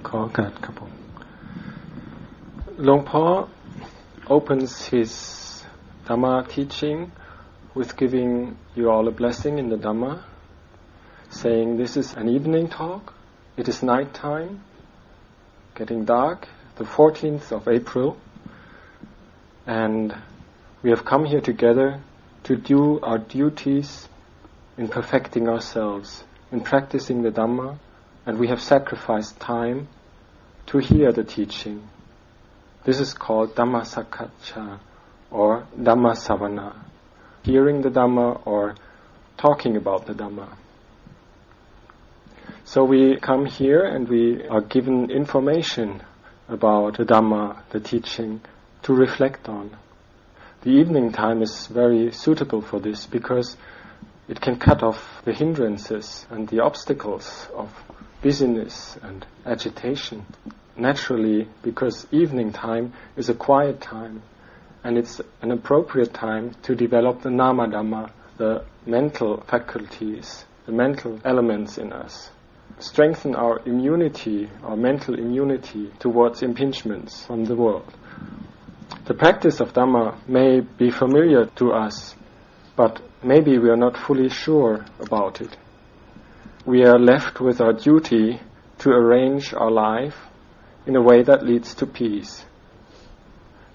ขอโอกาสครับผม Luang opens his Dhamma teaching with giving you all a blessing in the Dhamma, saying this is an evening talk, it is night time, getting dark, the 14th of April, and we have come here together to do our duties in perfecting ourselves, in practicing the Dhamma, and we have sacrificed time to hear the teaching. This is called Dhamma Sakkacha or Dhamma Savana, hearing the Dhamma or talking about the Dhamma. So we come here and we are given information about the Dhamma, the teaching, to reflect on. The evening time is very suitable for this because it can cut off the hindrances and the obstacles of busyness and agitation. Naturally, because evening time is a quiet time, and it's an appropriate time to develop the nama dhamma, the mental faculties, the mental elements in us. Strengthen our immunity, our mental immunity towards impingements from the world. The practice of Dhamma may be familiar to us, but maybe we are not fully sure about it. We are left with our duty to arrange our life in a way that leads to peace.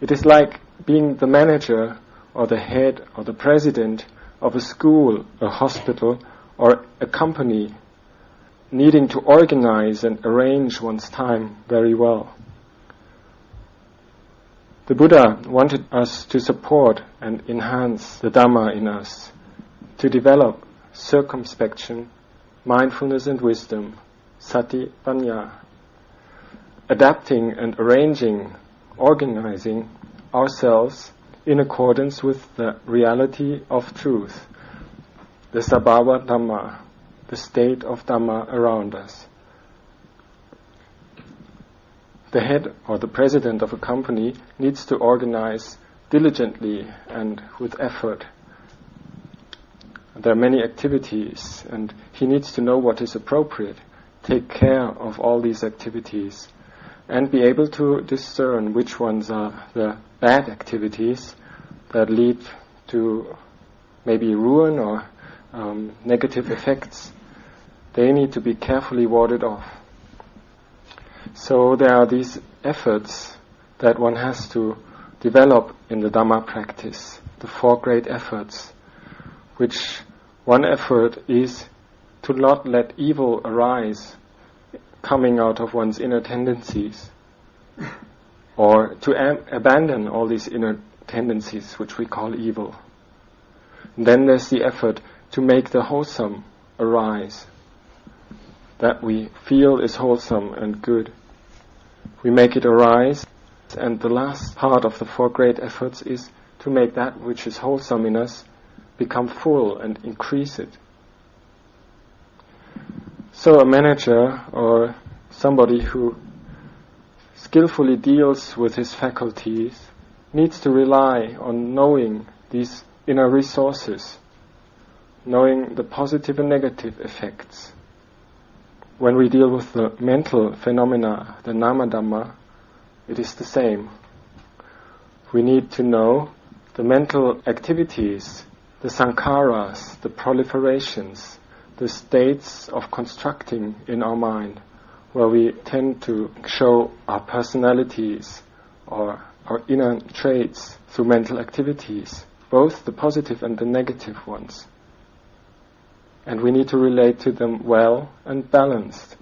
It is like being the manager or the head or the president of a school, a hospital, or a company, needing to organize and arrange one's time very well. The Buddha wanted us to support and enhance the Dhamma in us, to develop circumspection, mindfulness and wisdom, sati panya, adapting and arranging, organizing ourselves in accordance with the reality of truth, the sabhava dhamma, the state of Dhamma around us. The head or the president of a company needs to organize diligently and with effort. There are many activities, and he needs to know what is appropriate, take care of all these activities, and be able to discern which ones are the bad activities that lead to maybe ruin or negative effects. They need to be carefully warded off. So there are these efforts that one has to develop in the Dhamma practice, the four great efforts, which one effort is to not let evil arise coming out of one's inner tendencies, or to abandon all these inner tendencies which we call evil. And then there's the effort to make the wholesome arise, that we feel is wholesome and good. We make it arise, and the last part of the four great efforts is to make that which is wholesome in us become full and increase it. So a manager or somebody who skillfully deals with his faculties needs to rely on knowing these inner resources, knowing the positive and negative effects. When we deal with the mental phenomena, the nama dhamma, it is the same. We need to know the mental activities, the sankharas, the proliferations, the states of constructing in our mind, where we tend to show our personalities or our inner traits through mental activities, both the positive and the negative ones. And we need to relate to them well and balanced.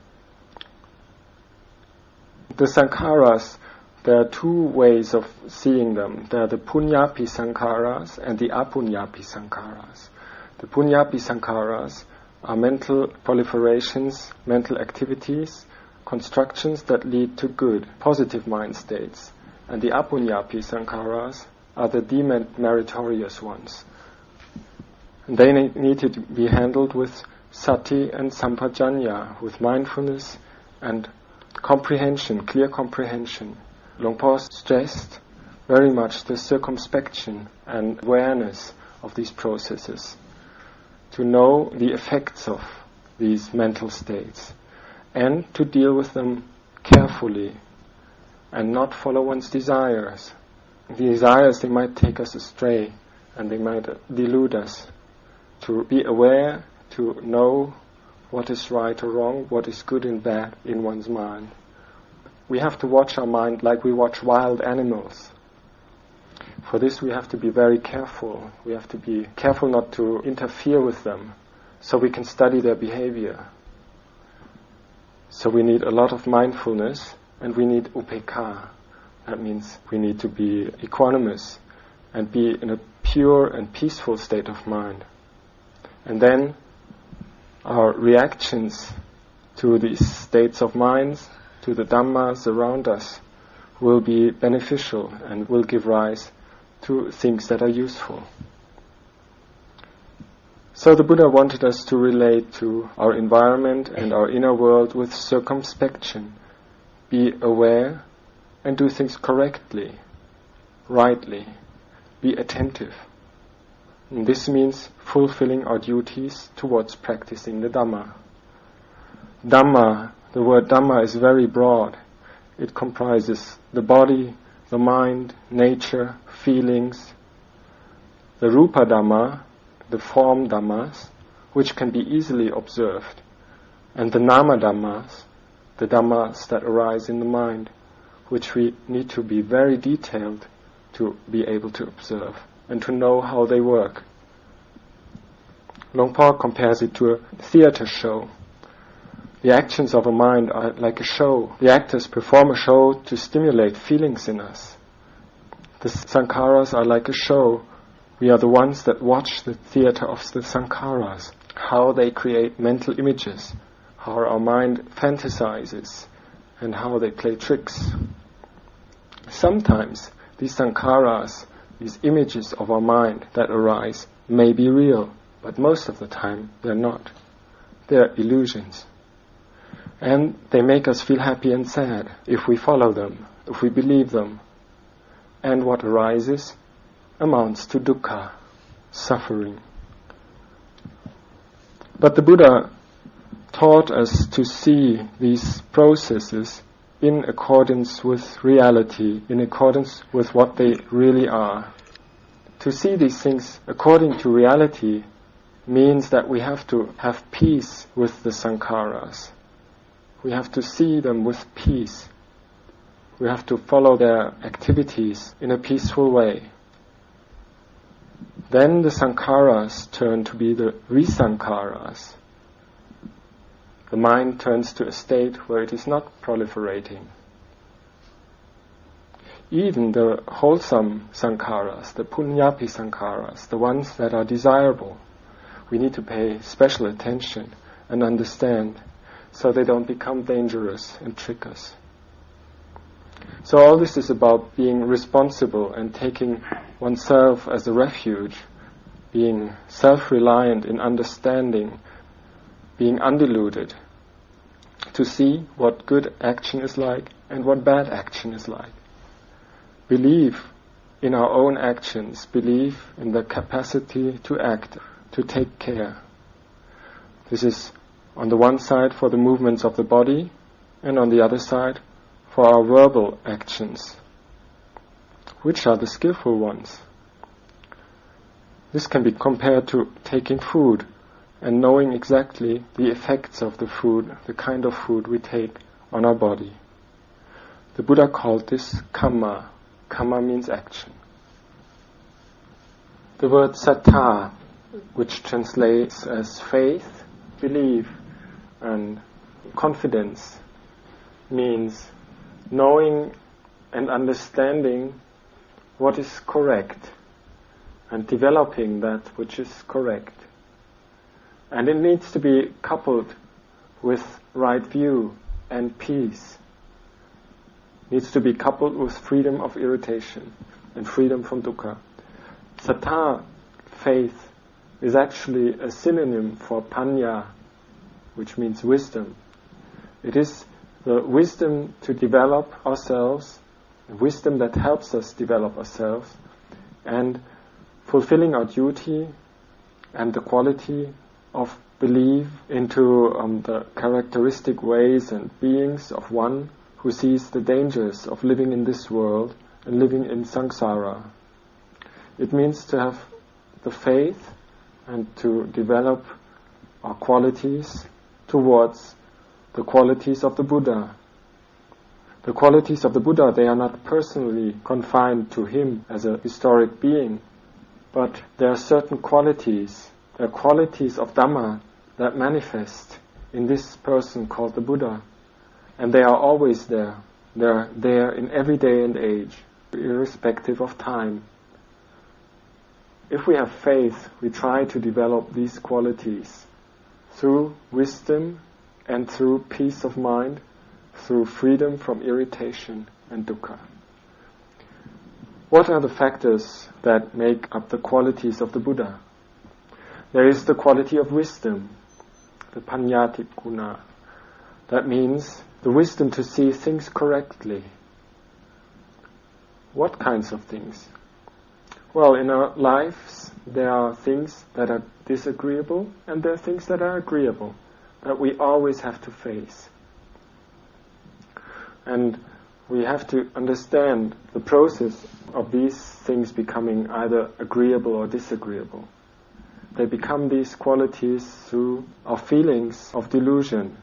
The sankharas, there are two ways of seeing them. There are the punyapi sankharas and the apunyapi sankharas. The punyapi sankharas are mental proliferations, mental activities, constructions that lead to good, positive mind states. And the apunyapi sankharas are the demeritorious ones. And they need to be handled with sati and sampajanya, with mindfulness and comprehension, clear comprehension. Luang Por stressed very much the circumspection and awareness of these processes, to know the effects of these mental states, and to deal with them carefully and not follow one's desires. The desires, they might take us astray and they might delude us. To be aware, to know what is right or wrong, what is good and bad in one's mind. We have to watch our mind like we watch wild animals. For this we have to be very careful. We have to be careful not to interfere with them, so we can study their behavior. So we need a lot of mindfulness, and we need upekkha. That means we need to be equanimous and be in a pure and peaceful state of mind. And then our reactions to these states of minds, to the dhammas around us, will be beneficial and will give rise to things that are useful. So the Buddha wanted us to relate to our environment and our inner world with circumspection, be aware and do things correctly, rightly, be attentive. And this means fulfilling our duties towards practicing the Dhamma. Dhamma, the word Dhamma is very broad. It comprises the body, the mind, nature, feelings, the Rupa Dhamma, the form Dhammas, which can be easily observed, and the Nama Dhammas, the Dhammas that arise in the mind, which we need to be very detailed to be able to observe and to know how they work. Luang Por compares it to a theater show. The actions of a mind are like a show. The actors perform a show to stimulate feelings in us. The sankharas are like a show. We are the ones that watch the theater of the sankharas, how they create mental images, how our mind fantasizes, and how they play tricks. Sometimes these sankharas, these images of our mind that arise, may be real, but most of the time they're not. They're illusions. And they make us feel happy and sad if we follow them, if we believe them. And what arises amounts to dukkha, suffering. But the Buddha taught us to see these processes in accordance with reality, in accordance with what they really are. To see these things according to reality means that we have to have peace with the sankharas. We have to see them with peace. We have to follow their activities in a peaceful way. Then the sankharas turn to be the visankharas. The mind turns to a state where it is not proliferating. Even the wholesome sankharas, the punyapi sankharas, the ones that are desirable, we need to pay special attention and understand so they don't become dangerous and trick us. So all this is about being responsible and taking oneself as a refuge, being self-reliant in understanding, being undeluded, to see what good action is like and what bad action is like. Believe in our own actions, believe in the capacity to act, to take care. This is on the one side for the movements of the body, and on the other side for our verbal actions. Which are the skillful ones? This can be compared to taking food and knowing exactly the effects of the food, the kind of food we take on our body. The Buddha called this kamma. Kamma means action. The word sattha, which translates as faith, belief, and confidence, means knowing and understanding what is correct and developing that which is correct. And it needs to be coupled with right view and peace. It needs to be coupled with freedom of irritation and freedom from dukkha. Sattha, faith, is actually a synonym for panya, which means wisdom. It is the wisdom to develop ourselves, the wisdom that helps us develop ourselves, and fulfilling our duty and the quality of belief into the characteristic ways and beings of one who sees the dangers of living in this world and living in samsara. It means to have the faith and to develop our qualities towards the qualities of the Buddha. The qualities of the Buddha, they are not personally confined to him as a historic being, but there are certain qualities, there are qualities of Dhamma that manifest in this person called the Buddha. And they are always there. They are there in every day and age, irrespective of time. If we have faith, we try to develop these qualities through wisdom and through peace of mind, through freedom from irritation and dukkha. What are the factors that make up the qualities of the Buddha? There is the quality of wisdom, the panyati guna. That means the wisdom to see things correctly. What kinds of things? Well, in our lives there are things that are disagreeable and there are things that are agreeable that we always have to face. And we have to understand the process of these things becoming either agreeable or disagreeable. They become these qualities through our feelings of delusion,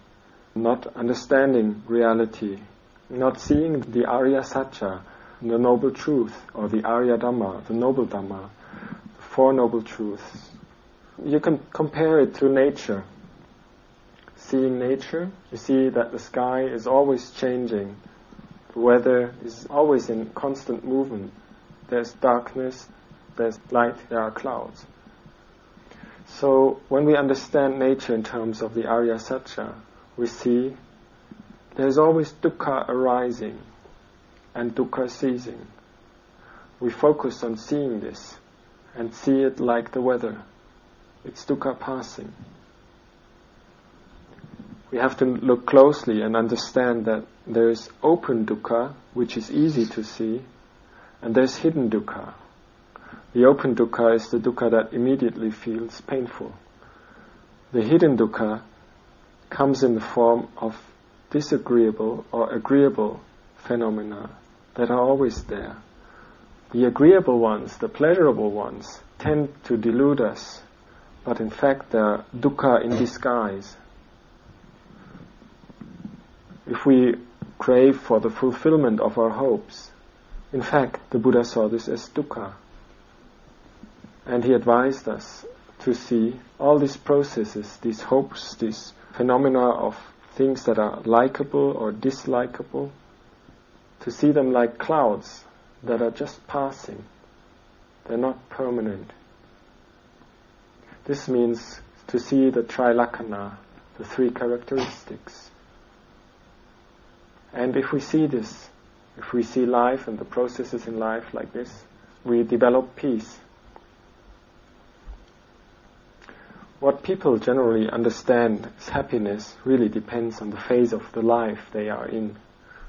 not understanding reality, not seeing the Arya Satya, the noble truth, or the Arya Dhamma, the noble Dhamma, the Four Noble Truths. You can compare it to nature. Seeing nature, you see that the sky is always changing. The weather is always in constant movement. There's darkness, there's light, there are clouds. So when we understand nature in terms of the Arya Satya, we see there's always dukkha arising and dukkha ceasing. We focus on seeing this and see it like the weather. It's dukkha passing. We have to look closely and understand that there is open dukkha, which is easy to see, and there's hidden dukkha. The open dukkha is the dukkha that immediately feels painful. The hidden dukkha comes in the form of disagreeable or agreeable phenomena that are always there. The agreeable ones, the pleasurable ones, tend to delude us, but in fact they are dukkha in disguise. If we crave for the fulfillment of our hopes, in fact the Buddha saw this as dukkha. And he advised us to see all these processes, these hopes, these phenomena of things that are likable or dislikable, to see them like clouds that are just passing. They're not permanent. This means to see the trilakkhana, the three characteristics. And if we see this, if we see life and the processes in life like this, we develop peace. What people generally understand as happiness really depends on the phase of the life they are in.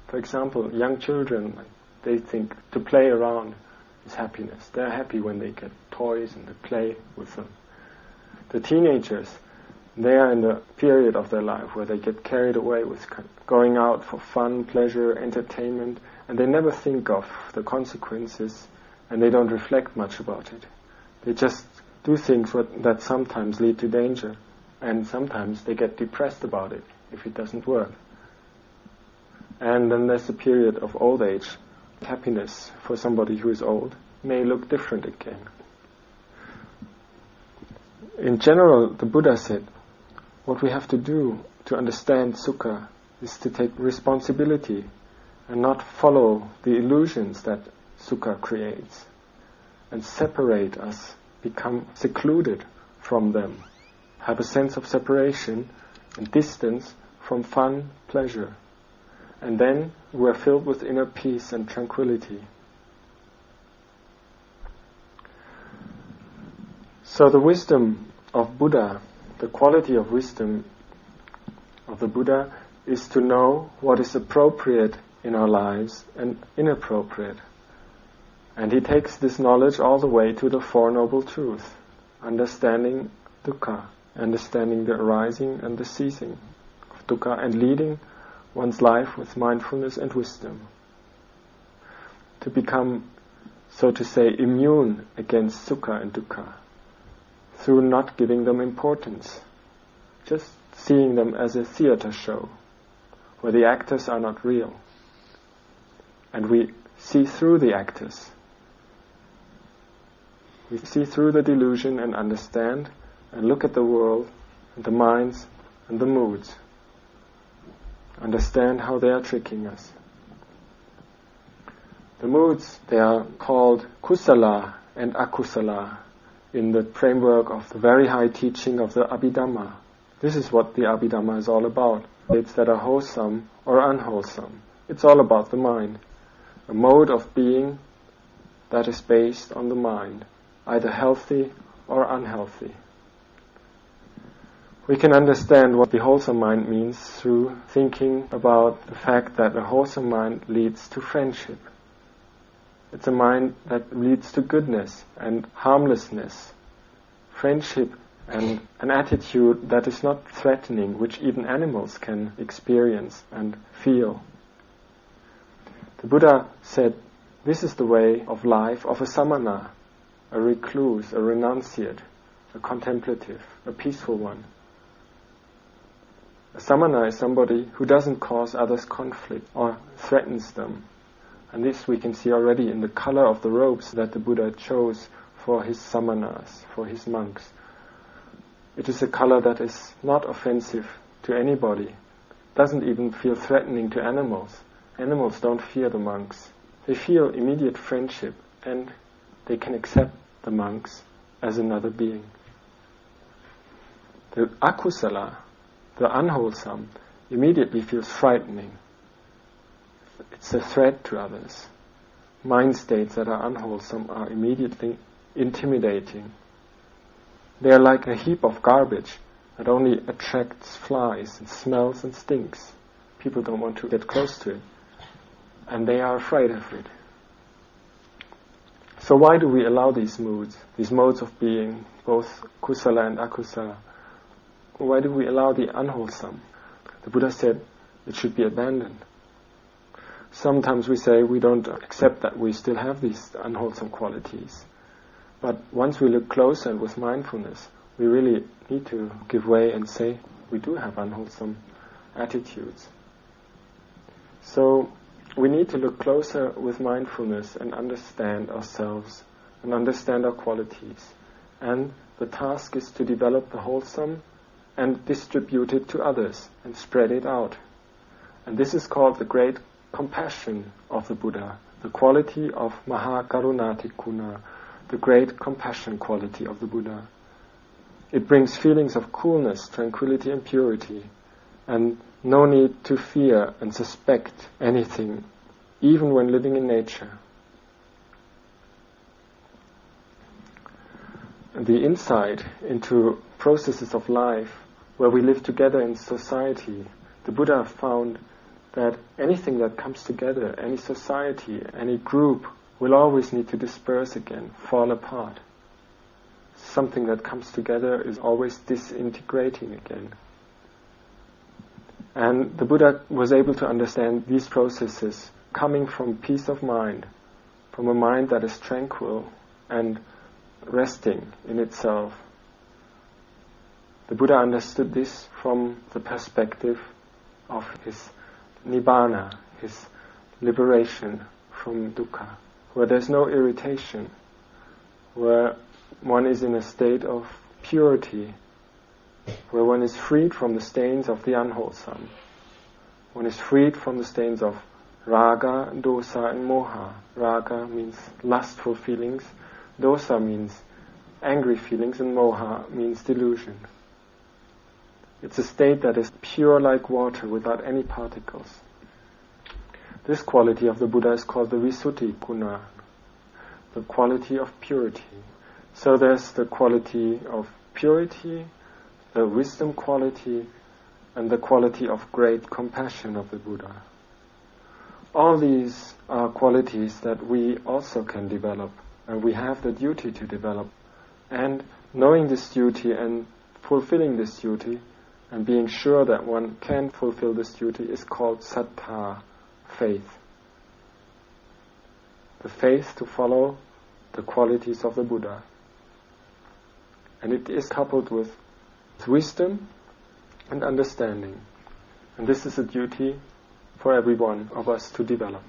For example, young children, they think to play around is happiness. They're happy when they get toys and they play with them. The teenagers, they are in the period of their life where they get carried away with going out for fun, pleasure, entertainment, and they never think of the consequences and they don't reflect much about it. They just do things that sometimes lead to danger, and sometimes they get depressed about it if it doesn't work. And then there's the period of old age. Happiness for somebody who is old may look different again. In general, the Buddha said, what we have to do to understand sukha is to take responsibility and not follow the illusions that sukha creates and separate us, become secluded from them, have a sense of separation and distance from fun, pleasure. And then we're filled with inner peace and tranquility. So the wisdom of Buddha, the quality of wisdom of the Buddha is to know what is appropriate in our lives and inappropriate. And he takes this knowledge all the way to the Four Noble Truths, understanding dukkha, understanding the arising and the ceasing of dukkha, and leading one's life with mindfulness and wisdom. To become, so to say, immune against sukha and dukkha, through not giving them importance, just seeing them as a theater show, where the actors are not real. And we see through the actors. We see through the delusion and understand and look at the world and the minds and the moods. Understand how they are tricking us. The moods, they are called kusala and akusala in the framework of the very high teaching of the Abhidhamma. This is what the Abhidhamma is all about. States that are wholesome or unwholesome. It's all about the mind. A mode of being that is based on the mind, either healthy or unhealthy. We can understand what the wholesome mind means through thinking about the fact that a wholesome mind leads to friendship. It's a mind that leads to goodness and harmlessness, friendship and an attitude that is not threatening, which even animals can experience and feel. The Buddha said, this is the way of life of a samana, a recluse, a renunciate, a contemplative, a peaceful one. A samana is somebody who doesn't cause others conflict or threatens them. And this we can see already in the color of the robes that the Buddha chose for his samanas, for his monks. It is a color that is not offensive to anybody, doesn't even feel threatening to animals. Animals don't fear the monks. They feel immediate friendship and they can accept the monks as another being. The akusala, the unwholesome, immediately feels frightening. It's a threat to others. Mind states that are unwholesome are immediately intimidating. They are like a heap of garbage that only attracts flies and smells and stinks. People don't want to get close to it. And they are afraid of it. So why do we allow these moods, these modes of being, both kusala and akusala? Why do we allow the unwholesome? The Buddha said it should be abandoned. Sometimes we say we don't accept that we still have these unwholesome qualities. But once we look closer and with mindfulness, we really need to give way and say we do have unwholesome attitudes. So we need to look closer with mindfulness and understand ourselves and understand our qualities. And the task is to develop the wholesome and distribute it to others and spread it out. And this is called the great compassion of the Buddha, the quality of Mahakarunatikuna, the great compassion quality of the Buddha. It brings feelings of coolness, tranquility and purity, and no need to fear and suspect anything, even when living in nature. The insight into processes of life where we live together in society, the Buddha found that anything that comes together, any society, any group, will always need to disperse again, fall apart. Something that comes together is always disintegrating again. And the Buddha was able to understand these processes coming from peace of mind, from a mind that is tranquil and resting in itself. The Buddha understood this from the perspective of his nibbana, his liberation from dukkha, where there's no irritation, where one is in a state of purity, where one is freed from the stains of the unwholesome. One is freed from the stains of raga, dosa and moha. Raga means lustful feelings, dosa means angry feelings, and moha means delusion. It's a state that is pure like water without any particles. This quality of the Buddha is called the Visuddhi Guna, the quality of purity. So there's the quality of purity, the wisdom quality, and the quality of great compassion of the Buddha. All these are qualities that we also can develop, and we have the duty to develop. And knowing this duty and fulfilling this duty, and being sure that one can fulfill this duty is called saddha, faith. The faith to follow the qualities of the Buddha. And it is coupled with wisdom and understanding. And this is a duty for every one of us to develop.